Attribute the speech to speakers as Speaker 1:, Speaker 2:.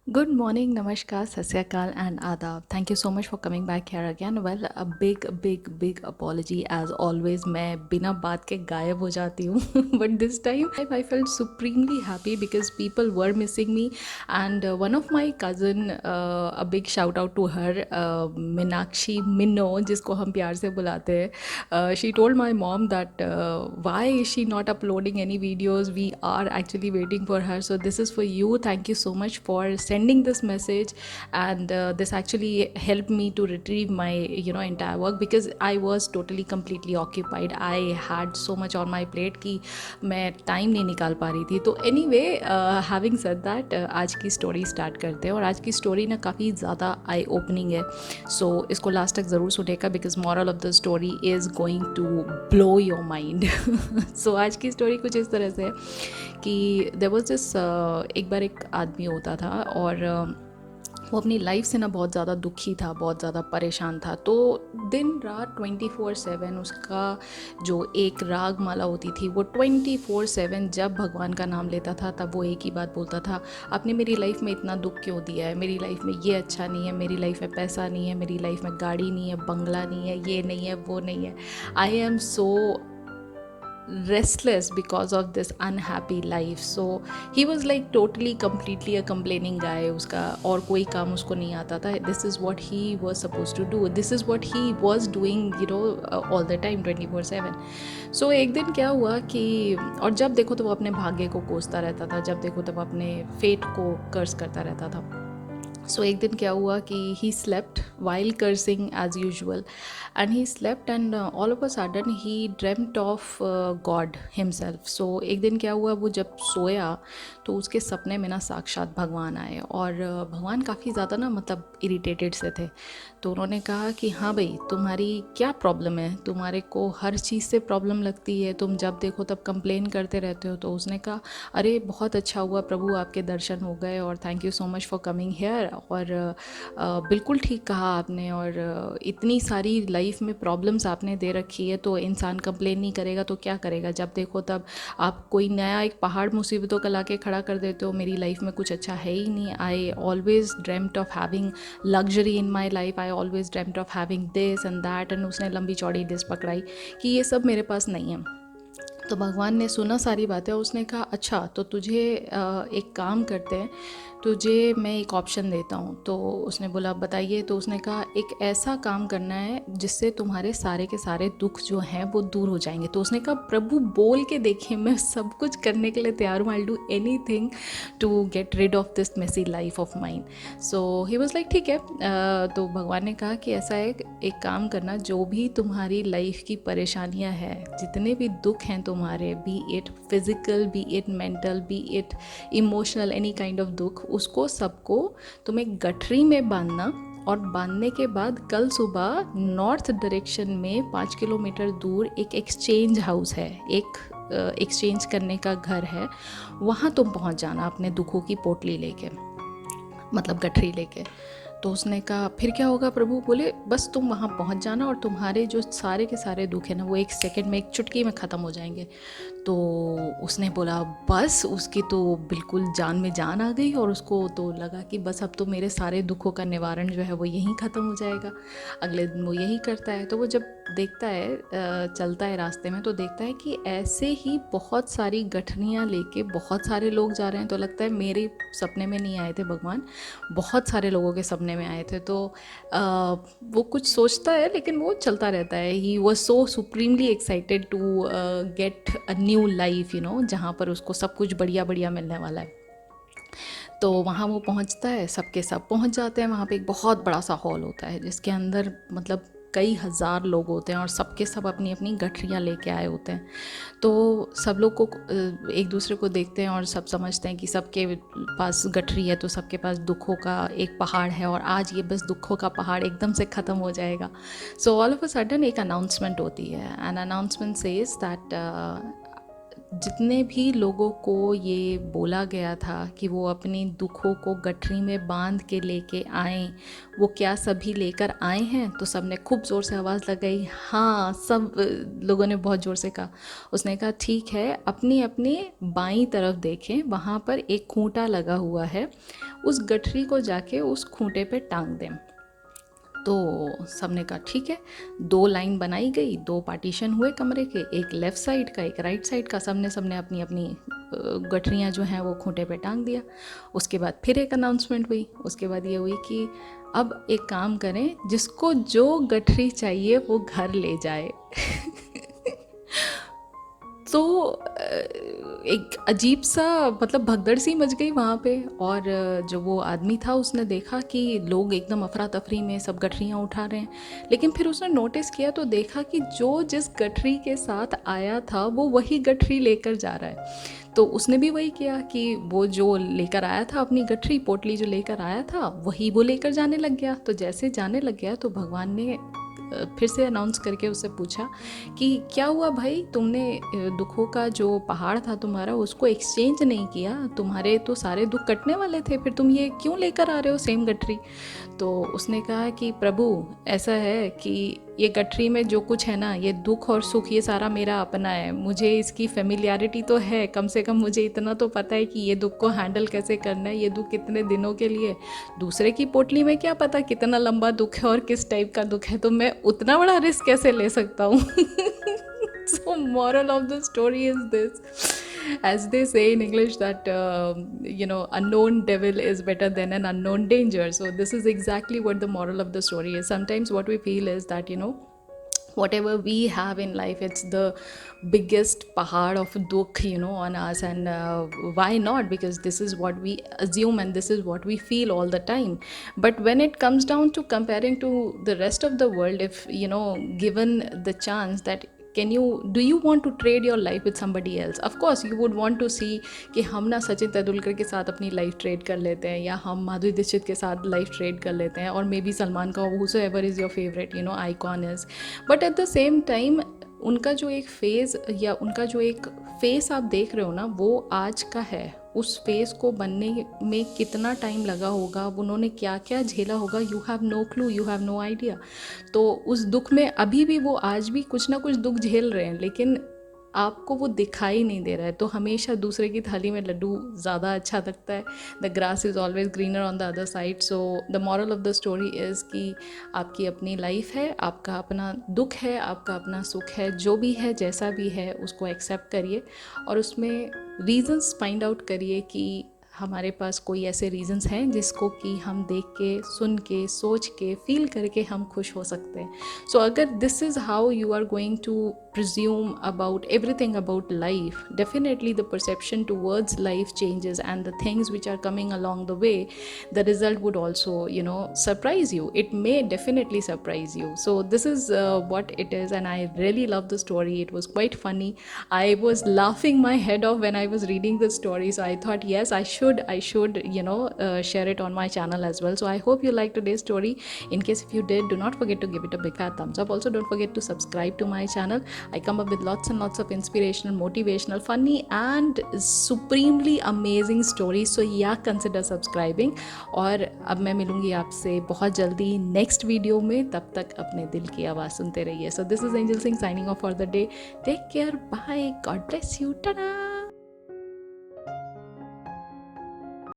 Speaker 1: Good morning, Namaskar, Sasyakal, and Adab. Thank you so much for coming back here again. Well, a big apology as always. मैं बिना बात के गायब हो जाती हूँ. But this time I felt supremely happy because people were missing me, and one of my cousin, a big shout out to her, Minakshi Minno, जिसको हम प्यार से बुलाते हैं. She told my mom that why is she not uploading any videos? We are actually waiting for her. So this is for you. Thank you so much for sending this message, and this actually helped me to retrieve my entire work because I was totally completely occupied. I had so much on my plate कि मैं time नहीं निकाल पा रही थी. तो anyway, having said that, आज की स्टोरी स्टार्ट करते हैं. और आज की स्टोरी ना काफ़ी ज़्यादा आई ओपनिंग है. सो इसको लास्ट तक ज़रूर सुनेगा because moral of the story is going to blow your mind. So आज की स्टोरी कुछ इस तरह से है कि देयर वाज दिस, एक बार एक आदमी होता था और वो अपनी लाइफ से ना बहुत ज़्यादा दुखी था, बहुत ज़्यादा परेशान था. तो दिन रात 24/7 उसका जो एक राग माला होती थी वो 24/7 जब भगवान का नाम लेता था तब वो एक ही बात बोलता था, आपने मेरी लाइफ में इतना दुख क्यों दिया है, मेरी लाइफ में ये अच्छा नहीं है, मेरी लाइफ में पैसा नहीं है, मेरी लाइफ में गाड़ी नहीं है, बंगला नहीं है, ये नहीं है, वो नहीं है. I am so restless because of this unhappy life. So he was like totally completely a complaining guy. उसका और कोई काम उसको नहीं आता था. This is what he was supposed to do, this is what he was doing all the time 24/7. So एक दिन क्या हुआ कि, और जब देखो तो वो अपने भाग्य को कोसता रहता था, जब देखो तब अपने फेट को कर्स करता रहता था. सो एक दिन क्या हुआ कि he slept while cursing as usual, and he slept and all of a sudden he dreamt of God himself. So एक दिन क्या हुआ, वो जब सोया तो उसके सपने में ना साक्षात भगवान आए. और भगवान काफ़ी ज़्यादा ना मतलब इरिटेटेड से थे. तो उन्होंने कहा कि हाँ भाई, तुम्हारी क्या प्रॉब्लम है, तुम्हारे को हर चीज़ से प्रॉब्लम लगती है, तुम जब देखो तब कंप्लेन करते रहते हो. तो उसने कहा, अरे बहुत अच्छा हुआ प्रभु, आपके दर्शन हो गए और thank you so much for coming here. और बिल्कुल ठीक कहा आपने. और इतनी सारी लाइफ में प्रॉब्लम्स आपने दे रखी है तो इंसान कंप्लेन नहीं करेगा तो क्या करेगा, जब देखो तब आप कोई नया एक पहाड़ मुसीबतों का ला के खड़ा कर देते हो. मेरी लाइफ में कुछ अच्छा है ही नहीं. I always dreamt of having luxury in my life, I always dreamt of having this and that. And उसने लंबी चौड़ी लिस्ट पकड़ाई कि ये सब मेरे पास नहीं है. तो भगवान ने सुना सारी बातें. उसने कहा, अच्छा तो तुझे एक काम करते हैं, तुझे मैं एक ऑप्शन देता हूँ. तो उसने बोला बताइए. तो उसने कहा, एक ऐसा काम करना है जिससे तुम्हारे सारे के सारे दुख जो हैं वो दूर हो जाएंगे. तो उसने कहा, प्रभु बोल के देखिए, मैं सब कुछ करने के लिए तैयार हूँ, I do anything to get rid of this messy life of mind. So he was like ठीक है. तो भगवान ने कहा कि ऐसा है, एक काम करना, जो भी तुम्हारी लाइफ की परेशानियाँ हैं, जितने भी दुख हैं तुम्हारे, B it physical, B it mental, B it emotional, any kind of दुख, उसको सबको तुम एक गठरी में बांधना. और बांधने के बाद कल सुबह नॉर्थ डायरेक्शन में 5 किलोमीटर दूर एक एक्सचेंज हाउस है, एक एक्सचेंज करने का घर है, वहाँ तुम पहुँच जाना अपने दुखों की पोटली लेके, मतलब गठरी लेके. तो उसने कहा, फिर क्या होगा प्रभु? बोले, बस तुम वहाँ पहुँच जाना और तुम्हारे जो सारे के सारे दुख हैं ना वो एक सेकंड में, एक चुटकी में ख़त्म हो जाएंगे. तो उसने बोला, बस उसकी तो बिल्कुल जान में जान आ गई और उसको तो लगा कि बस अब तो मेरे सारे दुखों का निवारण जो है वो यहीं ख़त्म हो जाएगा. अगले दिन वो यही करता है. तो वो जब देखता है, चलता है रास्ते में, तो देखता है कि ऐसे ही बहुत सारी गठरियाँ लेके बहुत सारे लोग जा रहे हैं. तो लगता है मेरे सपने में नहीं आए थे भगवान, बहुत सारे लोगों के सपने में आए थे. तो वो कुछ सोचता है लेकिन वो चलता रहता है. He was so supremely excited to get a new life, जहाँ पर उसको सब कुछ बढ़िया बढ़िया मिलने वाला है. तो वहाँ वो पहुँचता है, सबके सब पहुँच जाते हैं. वहाँ पे एक बहुत बड़ा सा हॉल होता है जिसके अंदर मतलब कई हज़ार लोग होते हैं और सबके सब अपनी अपनी गठरियाँ लेके आए होते हैं. तो सब लोग को एक दूसरे को देखते हैं और सब समझते हैं कि सबके पास गठरी है तो सबके पास दुखों का एक पहाड़ है और आज ये बस दुखों का पहाड़ एकदम से ख़त्म हो जाएगा. So all of a sudden एक अनाउंसमेंट होती है. एन अनाउंसमेंट सेज दैट जितने भी लोगों को ये बोला गया था कि वो अपनी दुखों को गठरी में बांध के लेके आएँ, वो क्या सभी लेकर आए हैं? तो सब ने खूब ज़ोर से आवाज़ लगाई, हाँ. सब लोगों ने बहुत ज़ोर से कहा. उसने कहा, ठीक है, अपनी अपनी बाईं तरफ देखें, वहाँ पर एक खूंटा लगा हुआ है, उस गठरी को जाके उस खूंटे पे टांग दें। तो सबने कहा ठीक है। 2 लाइन बनाई गई, 2 पार्टीशन हुए कमरे के, एक लेफ़्ट साइड का एक राइट साइड का। सबने अपनी अपनी गठरियाँ जो हैं वो खूंटे पे टांग दिया। उसके बाद फिर एक अनाउंसमेंट हुई। उसके बाद ये हुई कि अब एक काम करें, जिसको जो गठरी चाहिए वो घर ले जाए। तो एक अजीब सा मतलब भगदड़ सी मच गई वहाँ पे। और जो वो आदमी था उसने देखा कि लोग एकदम अफरा तफरी में सब गठरियाँ उठा रहे हैं। लेकिन फिर उसने नोटिस किया तो देखा कि जो जिस गठरी के साथ आया था वो वही गठरी लेकर जा रहा है। तो उसने भी वही किया कि वो जो लेकर आया था अपनी गठरी पोटली जो लेकर आया था वही वो लेकर जाने लग गया। तो जैसे जाने लग गया तो भगवान ने फिर से अनाउंस करके उससे पूछा कि क्या हुआ भाई, तुमने दुखों का जो पहाड़ था तुम्हारा उसको एक्सचेंज नहीं किया? तुम्हारे तो सारे दुख कटने वाले थे, फिर तुम ये क्यों लेकर आ रहे हो सेम गठरी? तो उसने कहा कि प्रभु ऐसा है कि ये गठरी में जो कुछ है ना, ये दुख और सुख ये सारा मेरा अपना है। मुझे इसकी फेमिलियरिटी तो है, कम से कम मुझे इतना तो पता है कि ये दुख को हैंडल कैसे करना है, ये दुख कितने दिनों के लिए। दूसरे की पोटली में क्या पता कितना लंबा दुख है और किस टाइप का दुख है, तो मैं उतना बड़ा रिस्क कैसे ले सकता हूँ। So moral of the story is this, as they say in English that unknown devil is better than an unknown danger. So this is exactly what the moral of the story is. Sometimes what we feel is that whatever we have in life, it's the biggest pahad of dukh on us. And why not? Because this is what we assume and this is what we feel all the time. But when it comes down to comparing to the rest of the world, if given the chance that do you want to trade your life with somebody else? Of course you would want to see कि हम ना सचिन तेंदुलकर के साथ अपनी life trade कर लेते हैं, या हम माधुरी दीक्षित के साथ लाइफ ट्रेड कर लेते हैं, और मे बी सलमान का whosoever is your favorite icon is. But at the same time उनका जो एक फेज़ या उनका जो एक फेस आप देख रहे हो ना, वो आज का है। उस फेस को बनने में कितना टाइम लगा होगा, उन्होंने क्या क्या झेला होगा, you have no clue, you have no idea. तो उस दुख में अभी भी वो आज भी कुछ ना कुछ दुख झेल रहे हैं, लेकिन आपको वो दिखाई नहीं दे रहा है। तो हमेशा दूसरे की थाली में लड्डू ज़्यादा अच्छा लगता है। The grass is always greener on the other side. So the moral of the story is कि आपकी अपनी लाइफ है, आपका अपना दुख है, आपका अपना सुख है, जो भी है जैसा भी है उसको एक्सेप्ट करिए और उसमें रीज़न्स फाइंड आउट करिए कि हमारे पास कोई ऐसे रीज़न्स हैं जिसको कि हम देख के, सुन के, सोच के, फील करके हम खुश हो सकते हैं। सो अगर this is how you are going to presume about everything about life, definitely the perception towards life changes, and the things which are coming along the way, the result would also surprise you. It may definitely surprise you. So this is what it is, and I really love the story. It was quite funny. I was laughing my head off when I was reading the story, so I thought yes, I should share it on my channel as well. So I hope you liked today's story. In case if you did, do not forget to give it a big fat thumbs up. Also don't forget to subscribe to my channel. I come up with lots and lots of inspirational, motivational, funny and supremely amazing stories. So yeah, consider subscribing. और अब मैं मिलूँगी आपसे बहुत जल्दी next video में। तब तक अपने दिल की आवाज़ सुनते रहिए। So this is Angel Singh signing off for the day. Take care. Bye. God bless you. Ta-da.